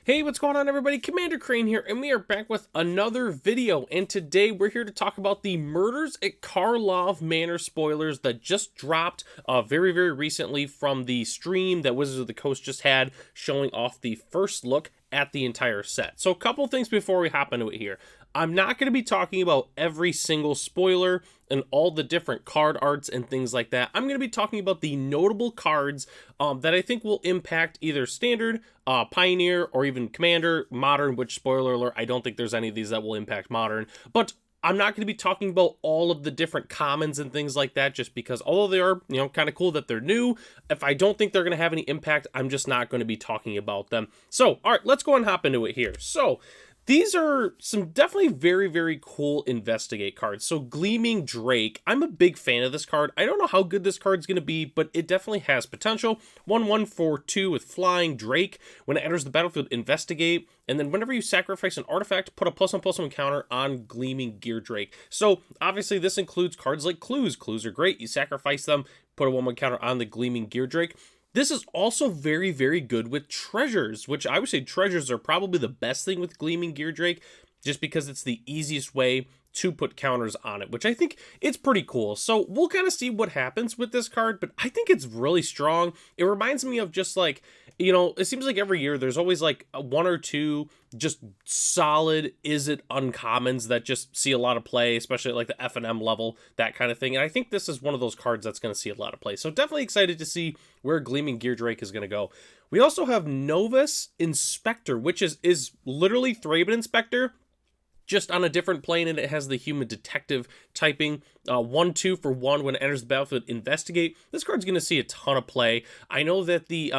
Hey, what's going on everybody? Commander Crane here, and we are back with another video, and today we're here to talk about the Murders at Karlov Manor spoilers that just dropped very recently from the stream that Wizards of the Coast just had, showing off the first look at the entire set. So a couple things before we hop into it here. I'm not going to be talking about every single spoiler and all the different card arts and things like that. I'm going to be talking about the notable cards that I think will impact either Standard, Pioneer, or even Commander, Modern, which, spoiler alert, I don't think there's any of these that will impact Modern. But I'm not going to be talking about all of the different commons and things like that, just because although they are, kind of cool that they're new, if I don't think they're going to have any impact, I'm just not going to be talking about them. So, all right, let's go and hop into it here. So, these are some definitely very cool Investigate cards. So Gleaming Drake, I'm a big fan of this card. I don't know how good this card's going to be, but it definitely has potential. 1/1 for 2 with Flying Drake. When it enters the battlefield, investigate. And then whenever you sacrifice an artifact, put a +1/+1 counter on Gleaming Gear Drake. So obviously this includes cards like Clues. Clues are great. You sacrifice them, put a 1/1 counter on the Gleaming Gear Drake. This is also very good with treasures, which I would say treasures are probably the best thing with Gleaming Gear Drake, just because it's the easiest way to put counters on it, which I think it's pretty cool. So we'll kind of see what happens with this card, but I think it's really strong. It reminds me of just like, it seems like every year there's always like one or two just solid is it uncommons that just see a lot of play, especially at like the F&M level, that kind of thing. And I think this is one of those cards that's going to see a lot of play. So definitely excited to see where Gleaming Gear Drake is going to go. We also have Novus Inspector, which is literally Thraben Inspector, just on a different plane, and it has the human detective typing. 1/2 for 1 when it enters the battlefield, investigate. This card's going to see a ton of play. I know that the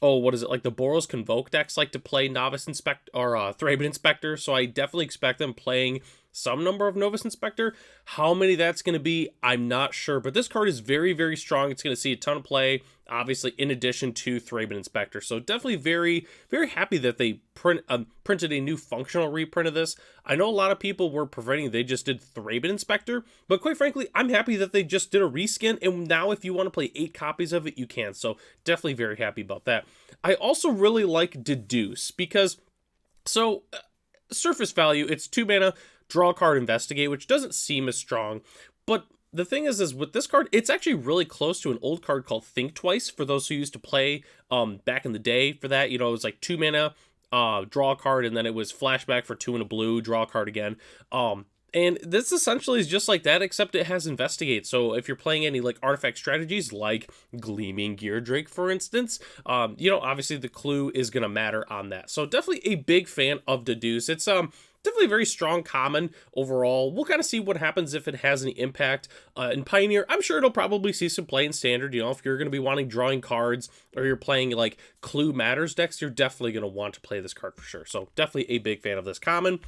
like the Boros Convoke decks like to play Novice Inspector or Thraben Inspector, so I definitely expect them playing some number of Novus Inspector. How many that's going to be, I'm not sure, but this card is very strong. It's going to see a ton of play, obviously, in addition to Thraben Inspector. So definitely very happy that they printed a new functional reprint of this. I know a lot of people were preventing they just did Thraben Inspector, but quite frankly, I'm happy that they just did a reskin, and now if you want to play 8 copies of it, you can. So definitely very happy about that. I also really like Deduce, because surface value, it's 2 mana, draw a card, investigate, which doesn't seem as strong, but the thing is with this card, it's actually really close to an old card called Think Twice, for those who used to play back in the day for that. It was like 2 mana, draw a card, and then it was flashback for 2 and a blue, draw a card again. And this essentially is just like that, except it has investigate. So if you're playing any like artifact strategies like Gleaming Gear Drake, for instance, obviously the clue is going to matter on that. So definitely a big fan of Deduce. It's definitely a very strong common overall. We'll kind of see what happens if it has any impact in Pioneer. I'm sure it'll probably see some play in Standard. If you're going to be wanting drawing cards, or you're playing like Clue Matters decks, you're definitely going to want to play this card for sure. So definitely a big fan of this common.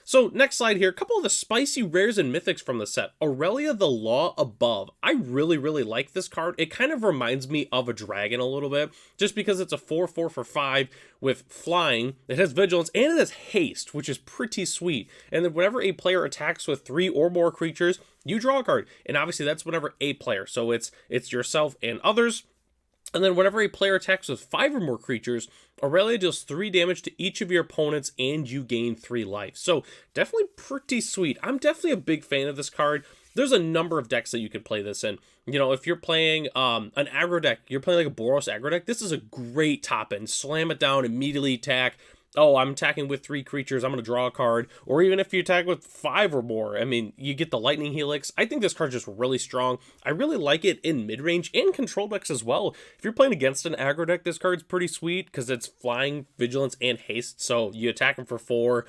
So next slide here, a couple of the spicy rares and mythics from the set. Aurelia the Law Above. I really like this card. It kind of reminds me of a dragon a little bit, just because it's a 4/4 for 5 with flying. It has vigilance and it has haste, which is pretty sweet. And then whenever a player attacks with 3 or more creatures, you draw a card. And obviously that's whenever a player. So it's yourself and others. And then whenever a player attacks with 5 or more creatures, Aurelia deals 3 damage to each of your opponents, and you gain 3 life. So definitely pretty sweet. I'm definitely a big fan of this card. There's a number of decks that you could play this in. If you're playing an aggro deck, you're playing like a Boros aggro deck, this is a great top end. Slam it down, immediately attack. Oh, I'm attacking with 3 creatures, I'm going to draw a card. Or even if you attack with 5 or more, you get the Lightning Helix. I think this card's just really strong. I really like it in mid-range and control decks as well. If you're playing against an aggro deck, this card's pretty sweet, because it's flying, vigilance, and haste. So you attack them for 4.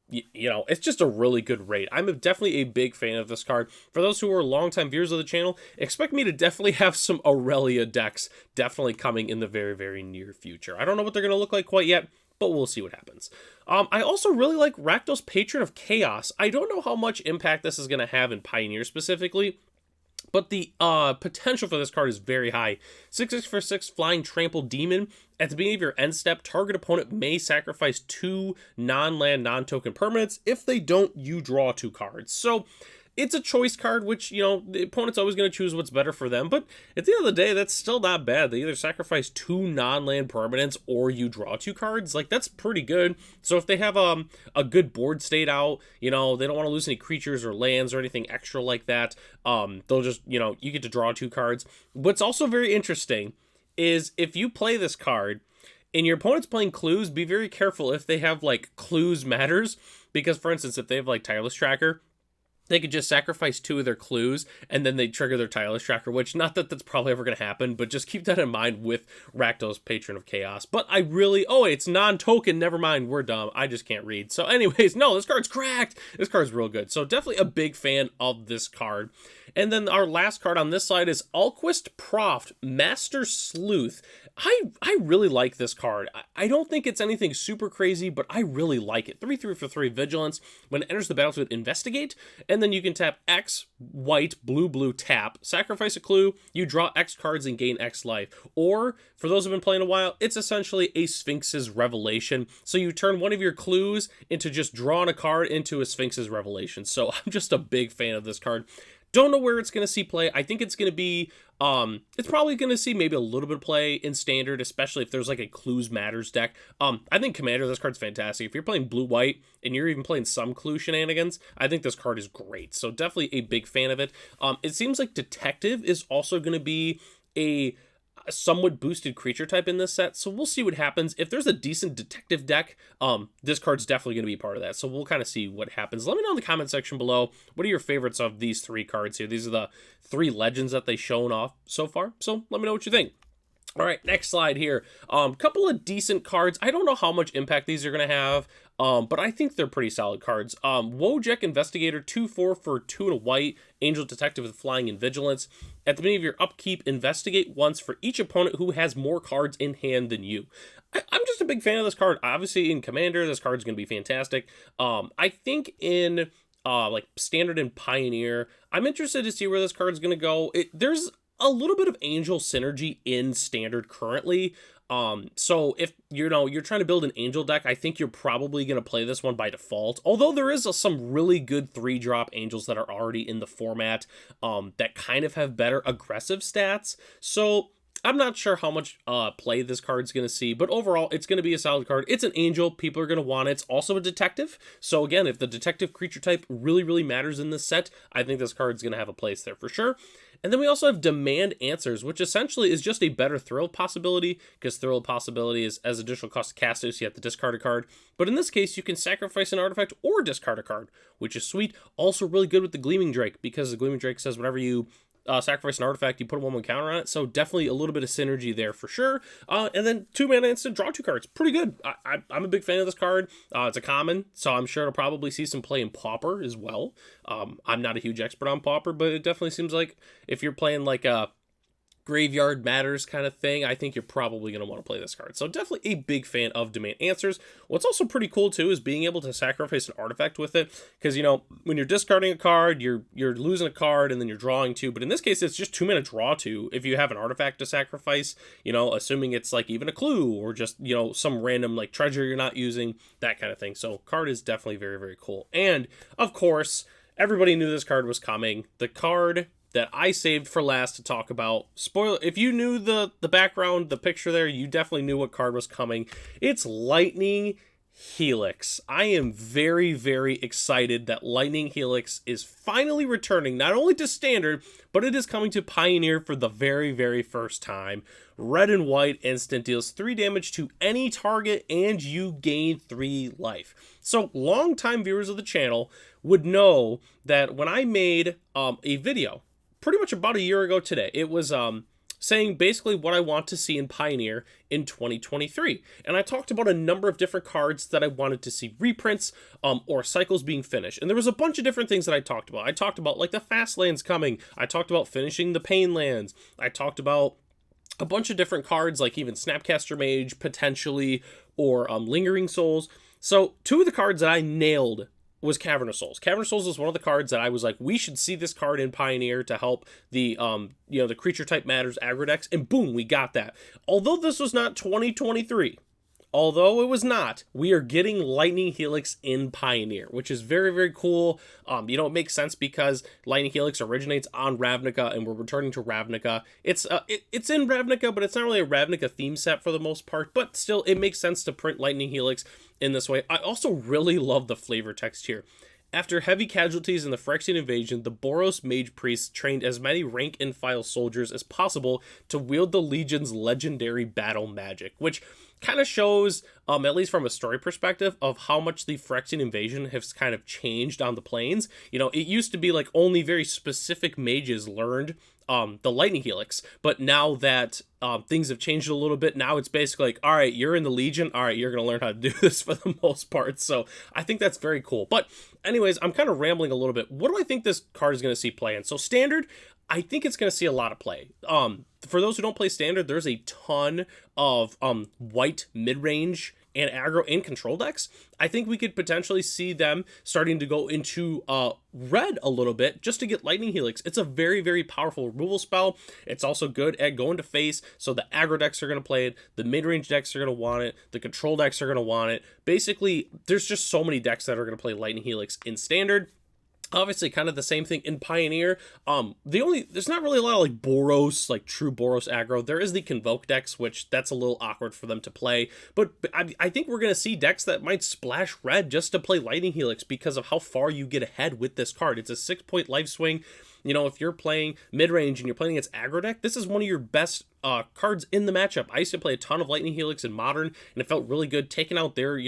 It's just a really good rate. I'm definitely a big fan of this card. For those who are longtime viewers of the channel, expect me to definitely have some Aurelia decks definitely coming in the very near future. I don't know what they're going to look like quite yet, but we'll see what happens. I also really like Rakdos, Patron of Chaos. I don't know how much impact this is going to have in Pioneer specifically, but the potential for this card is very high. 6/6 for 6 flying trample demon. At the beginning of your end step, target opponent may sacrifice 2 non-land, non-token permanents. If they don't, you draw 2 cards. So it's a choice card, which, you know, the opponent's always going to choose what's better for them. But at the end of the day, that's still not bad. They either sacrifice 2 non-land permanents or you draw 2 cards. Like, that's pretty good. So if they have a good board state out, you know, they don't want to lose any creatures or lands or anything extra like that, they'll just, you know, you get to draw 2 cards. What's also very interesting is if you play this card and your opponent's playing Clues, be very careful if they have, like, Clues Matters. Because, for instance, if they have, like, Tireless Tracker, they could just sacrifice 2 of their clues, and then they trigger their Tireless Tracker, which, not that that's probably ever going to happen, but just keep that in mind with Rakdos, Patron of Chaos. But I really... Oh, it's non-token. Never mind. We're dumb. I just can't read. So anyways, no, this card's cracked. This card's real good. So definitely a big fan of this card. And then our last card on this side is Alquist Proft, Master Sleuth. I really like this card. I don't think it's anything super crazy, but I really like it. 3/3 for 3 Vigilance. When it enters the battlefield, investigate, and then you can tap X, white, blue, tap, sacrifice a clue, you draw X cards and gain X life. Or, for those who have been playing a while, it's essentially a Sphinx's Revelation. So you turn one of your clues into just drawing a card into a Sphinx's Revelation. So I'm just a big fan of this card. Don't know where it's going to see play. I think it's going to be, it's probably going to see maybe a little bit of play in Standard, especially if there's like a Clues Matters deck. I think Commander, this card's fantastic. If you're playing blue-white and you're even playing some Clue shenanigans, I think this card is great. So definitely a big fan of it. It seems like Detective is also going to be a somewhat boosted creature type in this set, so we'll see what happens. If there's a decent detective deck, this card's definitely going to be part of that, so we'll kind of see what happens. Let me know in the comment section below, what are your favorites of these 3 cards here? These are the 3 legends that they've shown off so far, so let me know what you think. All right, next slide here. Couple of decent cards. I don't know how much impact these are going to have, but I think they're pretty solid cards. Wojek Investigator, 2/4 for 2 and a white. Angel Detective with Flying and Vigilance. At the beginning of your upkeep, investigate once for each opponent who has more cards in hand than you. I'm just a big fan of this card. Obviously, in Commander, this card's going to be fantastic. I think in like Standard and Pioneer, I'm interested to see where this card's going to go. There's a little bit of Angel synergy in Standard currently. So if you're trying to build an Angel deck, I think you're probably going to play this one by default. Although there is some really good 3-drop Angels that are already in the format, that kind of have better aggressive stats. So I'm not sure how much play this card's going to see, but overall, it's going to be a solid card. It's an Angel. People are going to want it. It's also a Detective. So again, if the Detective creature type really matters in this set, I think this card's going to have a place there for sure. And then we also have Demand Answers, which essentially is just a better Thrill Possibility, because Thrill Possibility is as additional cost to cast it, so you have to discard a card. But in this case, you can sacrifice an artifact or discard a card, which is sweet. Also really good with the Gleaming Drake, because the Gleaming Drake says whenever you sacrifice an artifact, you put a 1/1 counter on it, so definitely a little bit of synergy there for sure. And then 2 mana instant, draw 2 cards. Pretty good. I'm a big fan of this card. It's a common, so I'm sure it'll probably see some play in Pauper as well. I'm not a huge expert on Pauper, but it definitely seems like if you're playing like a Graveyard Matters kind of thing, I think you're probably going to want to play this card. So definitely a big fan of Demand Answers. What's also pretty cool too is being able to sacrifice an artifact with it, because, you know, when you're discarding a card, you're losing a card and then you're drawing 2, but in this case it's just 2 mana draw 2 if you have an artifact to sacrifice, you know, assuming it's like even a clue or just, you know, some random like treasure you're not using, that kind of thing. So card is definitely very cool. And of course, everybody knew this card was coming. The card that I saved for last to talk about. Spoiler, if you knew the background, the picture there, you definitely knew what card was coming. It's Lightning Helix. I am very excited that Lightning Helix is finally returning, not only to Standard, but it is coming to Pioneer for the very first time. Red and white instant, deals 3 damage to any target and you gain 3 life. So longtime viewers of the channel would know that when I made a video pretty much about a year ago today, it was saying basically what I want to see in Pioneer in 2023. And I talked about a number of different cards that I wanted to see reprints or cycles being finished. And there was a bunch of different things that I talked about. I talked about like the fast lands coming. I talked about finishing the pain lands. I talked about a bunch of different cards like even Snapcaster Mage potentially, or Lingering Souls. So 2 of the cards that I nailed was Cavern of Souls. Cavern of Souls is one of the cards that I was like, we should see this card in Pioneer to help the you know, the creature type matters aggro decks, and boom, we got that. Although this was not 2023, although it was not, we are getting Lightning Helix in Pioneer, which is very, very cool. It makes sense because Lightning Helix originates on Ravnica, and we're returning to Ravnica. It's in Ravnica, but it's not really a Ravnica theme set for the most part, but still, it makes sense to print Lightning Helix in this way. I also really love the flavor text here. After heavy casualties in the Phyrexian invasion, the Boros mage priests trained as many rank and file soldiers as possible to wield the Legion's legendary battle magic, which kind of shows, at least from a story perspective, of how much the Phyrexian invasion has kind of changed on the planes. It used to be like only very specific mages learned the Lightning Helix, but now that things have changed a little bit, now it's basically like, all right, you're in the Legion, all right, you're going to learn how to do this for the most part. So I think that's very cool. But anyways, I'm kind of rambling a little bit. What do I think this card is going to see play in? So standard, I think it's going to see a lot of play. For those who don't play standard, there's a ton of white mid-range and aggro and control decks. I think we could potentially see them starting to go into red a little bit just to get Lightning Helix. It's a very, very powerful removal spell. It's also good at going to face, so the aggro decks are going to play it, the mid-range decks are going to want it, the control decks are going to want it. Basically, there's just so many decks that are going to play Lightning Helix in standard. Obviously, kind of the same thing in Pioneer. There's not really a lot of like Boros, like true Boros aggro. There is the Convoke decks, which that's a little awkward for them to play. But I think we're going to see decks that might splash red just to play Lightning Helix because of how far you get ahead with this card. It's a 6-point life swing. If you're playing mid-range and you're playing against aggro deck, this is one of your best cards in the matchup. I used to play a ton of Lightning Helix in Modern, and it felt really good taking out their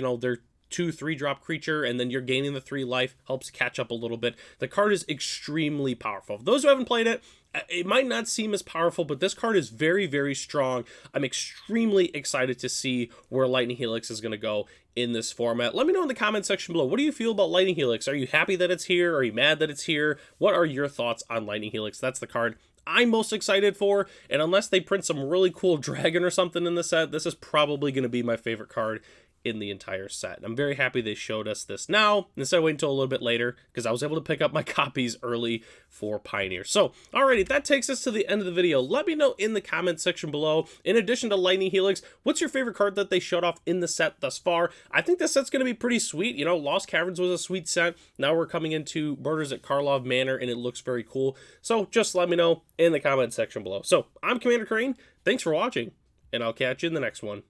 2-3 drop creature, and then you're gaining the 3 life, helps catch up a little bit. The card is extremely powerful. Those who haven't played it, it might not seem as powerful, but this card is very, very strong. I'm extremely excited to see where Lightning Helix is going to go in this format. Let me know in the comment section below. What do you feel about Lightning Helix? Are you happy that it's here? Are you mad that it's here? What are your thoughts on Lightning Helix? That's the card I'm most excited for, and unless they print some really cool dragon or something in the set, this is probably going to be my favorite card in the entire set. I'm very happy they showed us this now instead of waiting until a little bit later, because I was able to pick up my copies early for Pioneer. So, alrighty, that takes us to the end of the video. Let me know in the comment section below, in addition to Lightning Helix, what's your favorite card that they showed off in the set thus far? I think this set's going to be pretty sweet. Lost Caverns was a sweet set. Now we're coming into Murders at Karlov Manor, and it looks very cool. So, just let me know in the comment section below. So, I'm Commander Crane. Thanks for watching, and I'll catch you in the next one.